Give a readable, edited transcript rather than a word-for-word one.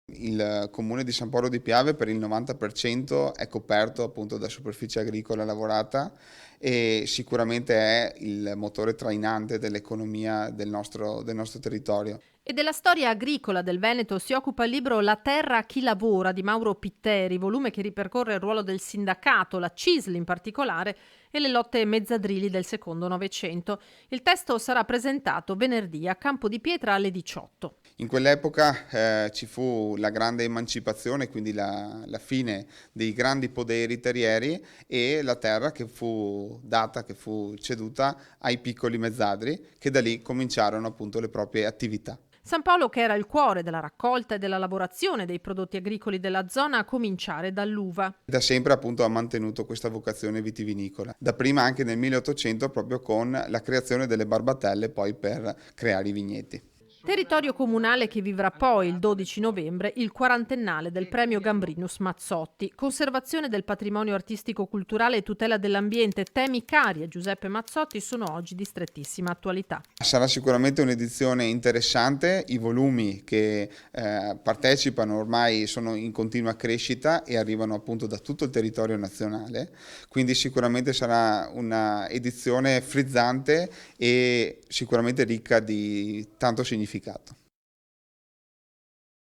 Il comune di San Polo di Piave per il 90% è coperto appunto da superficie agricola lavorata e sicuramente è il motore trainante dell'economia del nostro territorio. E della storia agricola del Veneto si occupa il libro La terra a chi lavora di Mauro Pitteri, volume che ripercorre il ruolo del sindacato, la CISL in particolare, e le lotte mezzadrili del secondo Novecento. Il testo sarà presentato venerdì a Campo di Pietra alle 18. In quell'epoca ci fu la grande emancipazione, quindi la fine dei grandi poderi terrieri e la terra che fu data, che fu ceduta ai piccoli mezzadri che da lì cominciarono appunto le proprie attività. San Paolo, che era il cuore della raccolta e della lavorazione dei prodotti agricoli della zona, a cominciare dall'uva. Da sempre appunto ha mantenuto questa vocazione vitivinicola, dapprima anche nel 1800 proprio con la creazione delle barbatelle poi per creare i vigneti. Territorio comunale che vivrà poi il 12 novembre il quarantennale del premio Gambrinus Mazzotti. Conservazione del patrimonio artistico-culturale e tutela dell'ambiente, temi cari a Giuseppe Mazzotti, sono oggi di strettissima attualità. Sarà sicuramente un'edizione interessante, i volumi che partecipano ormai sono in continua crescita e arrivano appunto da tutto il territorio nazionale, quindi sicuramente sarà una edizione frizzante e sicuramente ricca di tanto significato.